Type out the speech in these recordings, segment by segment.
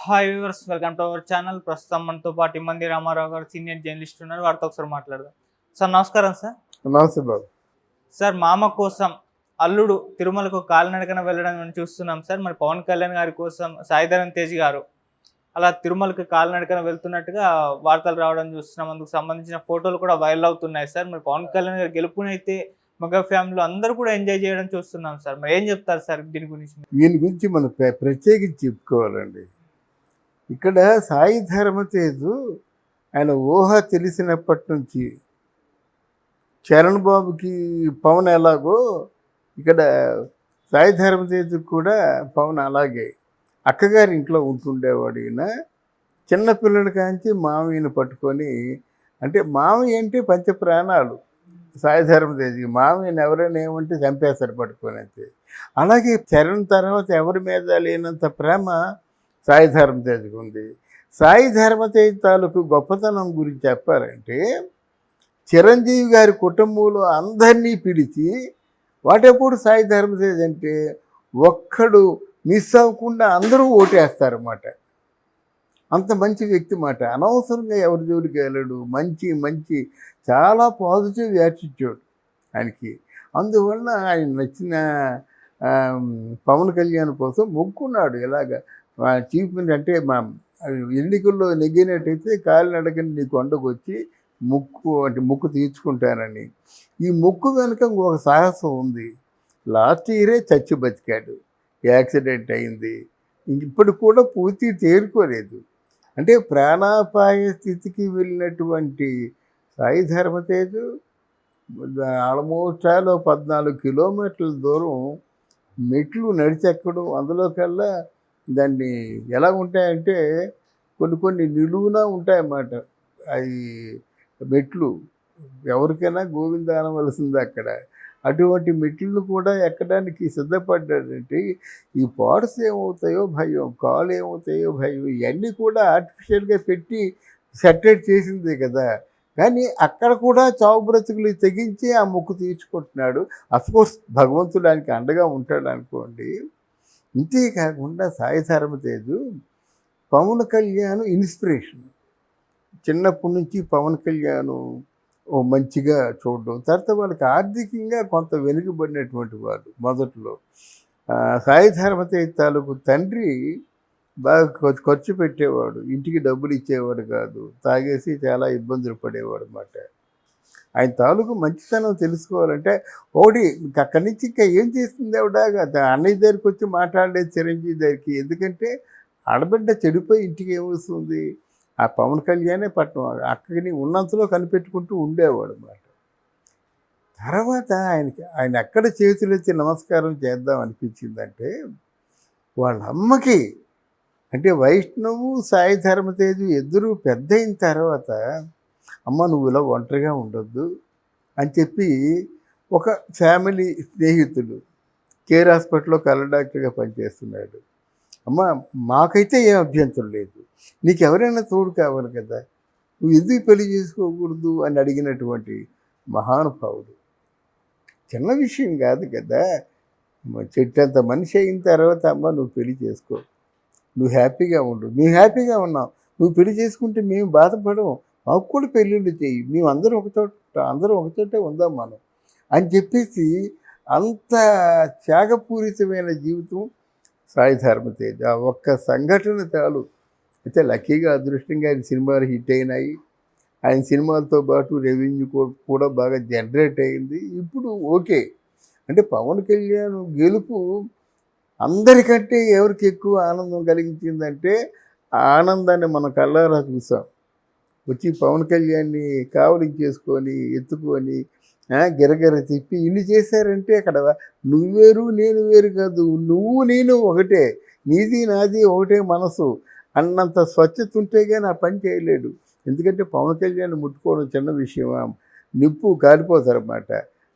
Hi viewers, welcome to our channel. ప్రస్తుతం మనతో పాటు ఇమ్మంది రామారావు గారు సీనియర్ జర్నలిస్ట్ ఉన్నారు. వారితో ఒకసారి మాట్లాడదాం. సార్ నమస్కారం సార్. నమస్తే బాబు. సార్ మామ కోసం అల్లుడు తిరుమలకు కాలినడకన వెళ్ళడం మనం చూస్తున్నాం సార్. మరి పవన్ కళ్యాణ్ గారి కోసం సాయిధరమ్ తేజ్ గారు అలా తిరుమలకి కాలినడకన వెళ్తున్నట్టుగా వార్తలు రావడం చూస్తున్నాం. అందుకు సంబంధించిన ఫోటోలు కూడా వైరల్ అవుతున్నాయి సార్. మరి పవన్ కళ్యాణ్ గారి గెలుపునైతే మగ ఫ్యామిలీలో అందరూ కూడా ఎంజాయ్ చేయడం చూస్తున్నాం సార్. మరి ఏం చెప్తారు సార్ దీని గురించి? దీని గురించి మనం ప్రత్యేకించి చెప్పుకోవాలండి. ఇక్కడ సాయి ధర్మతేజు ఆయన ఊహ తెలిసినప్పటి నుంచి చరణ్ బాబుకి పవన్ ఎలాగో ఇక్కడ సాయి ధర్మతేజు కూడా పవన్ అలాగే అక్కగారి ఇంట్లో ఉంటుండేవాడు. ఈయన చిన్నపిల్లడి కాంచి మామయ్యను పట్టుకొని, అంటే మామయ్య అంటే పంచ ప్రాణాలు సాయి ధర్మతేజుకి. మామయ్యని ఎవరైనా ఏమంటే చంపేస్తారు పట్టుకొని. అంతే. అలాగే చరణ్ తర్వాత ఎవరి మీద లేనంత ప్రేమ సాయి ధర్మతేజుకు ఉంది. సాయి ధర్మతేజ్ తాలూకు గొప్పతనం గురించి చెప్పాలంటే, చిరంజీవి గారి కుటుంబంలో అందరినీ పిలిచి వాటెప్పుడు సాయి ధర్మతేజ్ అంటే ఒక్కడు మిస్ అవ్వకుండా అందరూ ఓటేస్తారన్నమాట. అంత మంచి వ్యక్తి మాట. అనవసరంగా ఎవరి జోలికి వెళ్ళడు. మంచి మంచి చాలా పాజిటివ్ యాటిట్యూడ్ ఆయనకి. అందువల్ల ఆయన నచ్చిన పవన్ కళ్యాణ్ కోసం మొక్కున్నాడు. ఇలాగ చీఫ్ అంటే మా ఎన్నికల్లో నెగ్గినట్టయితే కాలినడకని నీ కొండకు వచ్చి ముక్కు తీర్చుకుంటానని. ఈ ముక్కు వెనుక ఒక సాహసం ఉంది. లాస్ట్ ఇయరే చచ్చి బతికాడు, యాక్సిడెంట్ అయింది. ఇప్పుడు కూడా పూర్తి తేరుకోలేదు. అంటే ప్రాణాపాయ స్థితికి వెళ్ళినటువంటి సాయి ధర్మతేజు ఆల్మోస్ట్ 14 కిలోమీటర్ల దూరం మెట్లు నడిచెక్కడం. అందులో కల్లా దాన్ని ఎలా ఉంటాయంటే కొన్ని నిలువున ఉంటాయన్నమాట. అవి మెట్లు ఎవరికైనా గోవింద అనవలసింది అక్కడ. అటువంటి మెట్లను కూడా ఎక్కడానికి సిద్ధపడ్డాడంటే ఈ పాడ్స్ ఏమవుతాయో భయం, కాలు ఏమవుతాయో భయం, ఇవన్నీ కూడా ఆర్టిఫిషియల్గా పెట్టి సెటరేట్ చేసిందే కదా. కానీ అక్కడ కూడా చావు బ్రతుకులు తెగించి ఆ మొక్కు తీర్చుకుంటున్నాడు. అఫ్కోర్స్ భగవంతుడు ఆయనకి అండగా ఉంటాడు అనుకోండి. ఇంతేకాకుండా సాయి ధర్మతేజు పవన్ కళ్యాణ్ ఇన్స్పిరేషన్. చిన్నప్పటి నుంచి పవన్ కళ్యాణ్ మంచిగా చూడడం, తర్వాత వాళ్ళకి ఆర్థికంగా కొంత వెనుకబడినటువంటి వాళ్ళు మొదట్లో. సాయి ధర్మతేజ్ తాలూకు తండ్రి బాగా ఖర్చు పెట్టేవాడు, ఇంటికి డబ్బులు ఇచ్చేవాడు కాదు, తాగేసి చాలా ఇబ్బందులు పడేవాడు అన్నమాట. ఆయన తాలూకు మంచితనం తెలుసుకోవాలంటే ఒకటి అక్కడి నుంచి ఇంకా ఏం చేస్తుంది ఆవిడ, అన్నయ్య దగ్గరికి వచ్చి మాట్లాడలేదు చిరంజీవి దగ్గరికి. ఎందుకంటే ఆడబిడ్డ చెడిపోయి ఇంటికి ఏమొస్తుంది, ఆ పవన్ కళ్యాణే పట్టణం అక్కడిని ఉన్నంతలో కనిపెట్టుకుంటూ ఉండేవాడు అన్నమాట. తర్వాత ఆయన ఎక్కడ చేతులెత్తి నమస్కారం చేద్దాం అనిపించిందంటే వాళ్ళ అమ్మకి. అంటే వైష్ణవు సాయి ధర్మతేజు ఇద్దరూ పెద్ద అయిన తర్వాత, అమ్మ నువ్వు ఇలా ఒంటరిగా ఉండొద్దు అని చెప్పి ఒక ఫ్యామిలీ స్నేహితుడు కేర్ హాస్పిటల్లో కళ్ళ డాక్టర్గా పనిచేస్తున్నాడు. అమ్మ మాకైతే ఏం అభ్యంతరం లేదు, నీకు ఎవరైనా తోడు కావాలి కదా, నువ్వు ఎందుకు పెళ్లి చేసుకోకూడదు అని అడిగినటువంటి మహానుభావుడు. చిన్న విషయం కాదు కదా. చెట్టంత మనిషి అయిన తర్వాత అమ్మ నువ్వు పెళ్లి చేసుకో, నువ్వు హ్యాపీగా ఉండు, మేము హ్యాపీగా ఉన్నాం, నువ్వు పెళ్లి చేసుకుంటే మేము బాధపడము, మాకు కూడా పెళ్ళిళ్ళు చేయి, మేము అందరం ఒకచోటే ఉందాం మనం అని చెప్పేసి అంత త్యాగపూరితమైన జీవితం సాయి ధర్మతేజ్. ఆ ఒక్క సంఘటన చాలు. అయితే లక్కీగా అదృష్టంగా ఆయన సినిమాలు హిట్ అయినాయి. ఆయన సినిమాలతో పాటు రెవెన్యూ కూడా బాగా జనరేట్ అయింది. ఇప్పుడు ఓకే. అంటే పవన్ కళ్యాణ్ గెలుపు అందరికంటే ఎవరికి ఎక్కువ ఆనందం కలిగించిందంటే ఆ ఆనందాన్ని మనం కళ్ళారా చూసాం. వచ్చి పవన్ కళ్యాణ్ని కావలించేసుకొని ఎత్తుకొని గిరగిర తిప్పి ఇన్ని చేశారంటే అక్కడ నువ్వు వేరు నేను వేరు కాదు, నువ్వు నేను ఒకటే, నీది నాది ఒకటే మనసు అన్నంత స్వచ్ఛత ఉంటే కానీ ఆ పని చేయలేడు. ఎందుకంటే పవన్ కళ్యాణ్ ముట్టుకోవడం చిన్న విషయమా, నిప్పు కాలిపోతారన్నమాట.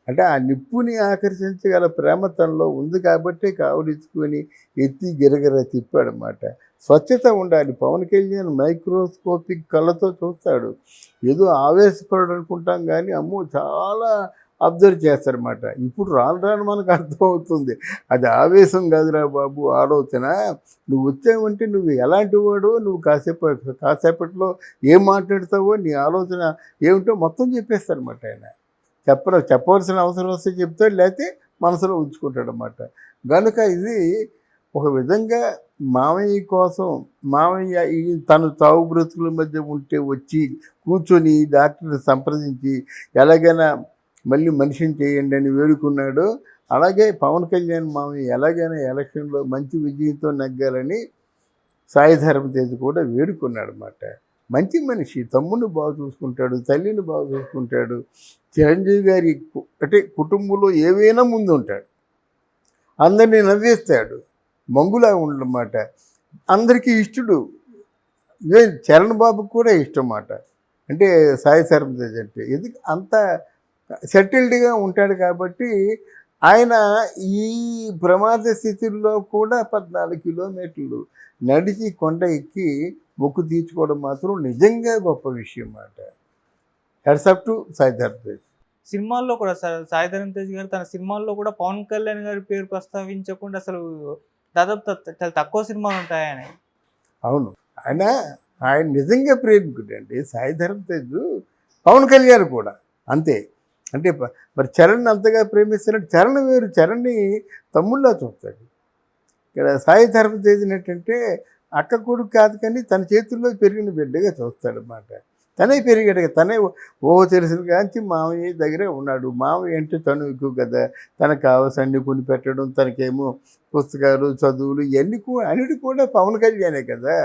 అంటే ఆ నిప్పుని ఆకర్షించగల ప్రేమ తనలో ఉంది కాబట్టి కావలించుకొని ఎత్తి గిరగిర తిప్పాడనమాట. స్వచ్ఛత ఉండాలి. పవన్ కళ్యాణ్ మైక్రోస్కోపిక్ కళ్ళతో చూస్తాడు. ఏదో ఆవేశపడు అనుకుంటాం కానీ అమ్మో చాలా అబ్జర్వ్ చేస్తారన్నమాట. ఇప్పుడు రాను రాను మనకు అర్థమవుతుంది. అది ఆవేశం కాదురా బాబు ఆలోచన. నువ్వు వచ్చావంటే నువ్వు ఎలాంటి వాడో, నువ్వు కాసేపట్లో ఏం మాట్లాడతావో, నీ ఆలోచన ఏమిటో మొత్తం చెప్పేస్తారన్నమాట ఆయన. చెప్పవలసిన అవసరం వస్తే చెప్తాడు, లేకపోతే మనసులో ఉంచుకుంటాడన్నమాట. కనుక ఇది ఒక విధంగా మామయ్య కోసం మామయ్య ఈ తను తావు బ్రతుకుల మధ్య ఉంటే వచ్చి కూర్చొని డాక్టర్ని సంప్రదించి ఎలాగైనా మళ్ళీ మనిషిని చేయండి అని వేడుకున్నాడు. అలాగే పవన్ కళ్యాణ్ మామయ్య ఎలాగైనా ఎలక్షన్లో మంచి విజయంతో నెగ్గాలని సాయి ధరమ్ తేజ్ కూడా వేడుకున్నాడు అన్నమాట. మంచి మనిషి, తమ్ముడిని బాగా చూసుకుంటాడు, తల్లిని బాగా చూసుకుంటాడు. చిరంజీవి గారి అంటే కుటుంబంలో ఏవైనా ముందు ఉంటాడు, అందరినీ నవ్వేస్తాడు, మంగులా ఉండమాట. అందరికీ ఇష్టడు. ఇదే చరణ్ బాబుకి కూడా ఇష్టం అన్నమాట. అంటే సాయి ధరమ్ తేజ్ అంటే ఎందుకు అంత సెటిల్డ్గా ఉంటాడు కాబట్టి ఆయన ఈ ప్రమాద స్థితిలో కూడా 14 కిలోమీటర్లు నడిచి కొండ ఎక్కి మొక్కు తీర్చుకోవడం మాత్రం నిజంగా గొప్ప విషయం అన్నమాట. Heads up to Sai Dharam Tej. సినిమాల్లో కూడా సాయి ధరమ్ తేజ్ గారు తన సినిమాల్లో కూడా పవన్ కళ్యాణ్ గారి పేరు ప్రస్తావించకుండా అసలు దాదాపు చాలా తక్కువ సినిమాలు ఉంటాయి ఆయన. అవును, ఆయన నిజంగా ప్రేమికుడండి సాయి ధరమ్ తేజ్. పవన్ కళ్యాణ్ కూడా అంతే. అంటే మరి చరణ్ అంతగా ప్రేమిస్తున్నట్టు చరణ్ వేరు, చరణ్ని తమ్ముళ్ళ చూస్తాడు. ఇక్కడ సాయి ధరమ్ తేజ్ ఏంటంటే అక్క కొడుకు కాదు కానీ తన చేతుల్లో పెరిగిన బిడ్డగా చూస్తాడన్నమాట. తనే పెరిగాడు, తనే తెలిసిన కాంచి మామయ్య దగ్గరే ఉన్నాడు. మామయ్య అంటే తను ఎక్కువ కదా, తనకు కావాల్సన్నీ కొని పెట్టడం, తనకేమో పుస్తకాలు చదువులు ఇవన్నీ అన్నిటి కూడా పవన్ కళ్యాణే కదా.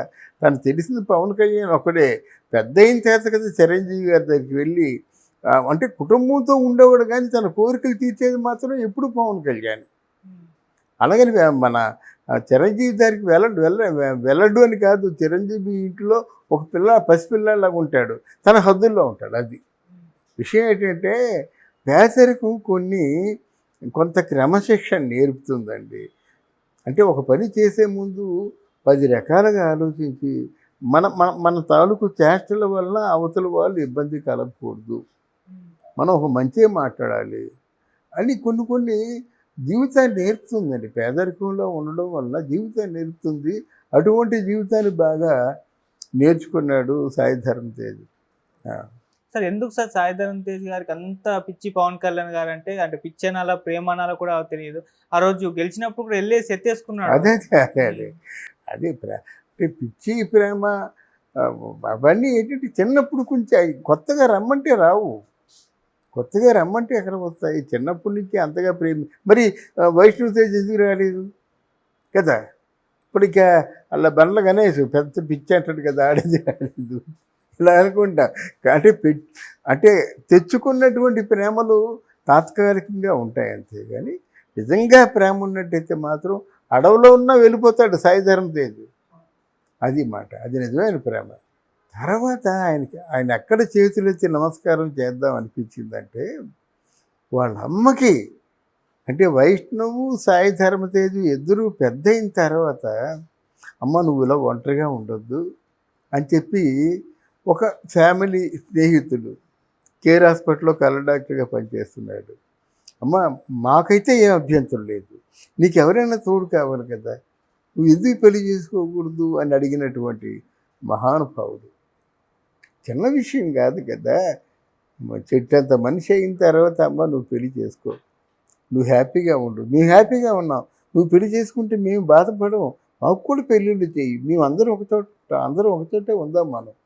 తను తెలిసింది పవన్ కళ్యాణ్ ఒకడే. పెద్ద అయిన చేత కదా చిరంజీవి గారి దగ్గరికి వెళ్ళి అంటే కుటుంబంతో ఉండేవాడు, కానీ తన కోరికలు తీర్చేది మాత్రం ఎప్పుడు పవన్ కళ్యాణ్. అలాగని మన చిరంజీవి దగ్గరికి వెళ్ళడు అని కాదు. చిరంజీవి ఇంట్లో ఒక పసిపిల్లలాగా ఉంటాడు, తన హద్దుల్లో ఉంటాడు. అది విషయం ఏంటంటే పేదరికం కొంత క్రమశిక్షణ నేర్పుతుందండి. అంటే ఒక పని చేసే ముందు 10 రకాలుగా ఆలోచించి మన మన మన తాలూకు చేష్టల వల్ల అవతల వాళ్ళు ఇబ్బంది కలగకూడదు, మనం ఒక మంచి మాట్లాడాలి అని కొన్ని జీవితాన్ని నేర్పుతుందండి. పేదరికంలో ఉండడం వల్ల జీవితాన్ని నేర్పుతుంది. అటువంటి జీవితాన్ని బాగా నేర్చుకున్నాడు సాయి ధరమ్ తేజ్. సార్ ఎందుకు సార్ సాయి ధరమ్ తేజ్ గారికి అంత పిచ్చి పవన్ కళ్యాణ్ గారు అంటే పిచ్చి అనాలా ప్రేమ అనాలా కూడా తెలియదు. ఆ రోజు గెలిచినప్పుడు కూడా వెళ్ళేసి ఎత్తేసుకున్నాడు. అదే అంటే పిచ్చి ప్రేమ అవన్నీ ఏంటంటే చిన్నప్పుడు కొంచెం కొత్తగా రమ్మంటే రావు, కొత్తగా రమ్మంటే ఎక్కడ వస్తాయి. చిన్నప్పటి నుంచి అంతగా మరి వైష్ణవ్ తేజ్ ఎందుకు రాలేదు కదా. ఇప్పుడు ఇక అలా బండ్ల గణేష్ పెద్ద పిచ్చి అంటాడు కదా, ఆడేది రాలేదు ఇలా అనుకుంటా. అంటే తెచ్చుకున్నటువంటి ప్రేమలు తాత్కాలికంగా ఉంటాయి అంతే. కానీ నిజంగా ప్రేమ ఉన్నట్టయితే మాత్రం అడవిలో ఉన్నా వెళ్ళిపోతాడు సాయి ధరమ్ తేజ్. అది మాట, అది నిజమైన ప్రేమ. తర్వాత ఆయన ఎక్కడ చేతులెత్తి నమస్కారం చేద్దాం అనిపించిందంటే వాళ్ళ అమ్మకి. అంటే వైష్ణవు సాయి ధరమ్ తేజ్ ఇద్దరూ పెద్ద అయిన తర్వాత అమ్మ నువ్వు ఇలా ఒంటరిగా ఉండొద్దు అని చెప్పి ఒక ఫ్యామిలీ స్నేహితులు కేర్ హాస్పిటల్లో కళ్ళ డాక్టర్గా పనిచేస్తున్నాడు. అమ్మ మాకైతే ఏం అభ్యంతరం లేదు, నీకు ఎవరైనా తోడు కావాలి కదా, నువ్వు ఎందుకు పెళ్లి చేసుకోకూడదు అని అడిగినటువంటి మహానుభావుడు. చిన్న విషయం కాదు కదా. చెట్టంత మనిషి అయిన తర్వాత అమ్మ నువ్వు పెళ్లి చేసుకో, నువ్వు హ్యాపీగా ఉండు, మేము హ్యాపీగా ఉన్నాం, నువ్వు పెళ్లి చేసుకుంటే మేము బాధపడము, మాకు కూడా పెళ్ళిళ్ళు చేయి, మేము అందరం ఒకచోటే ఉందాం మనం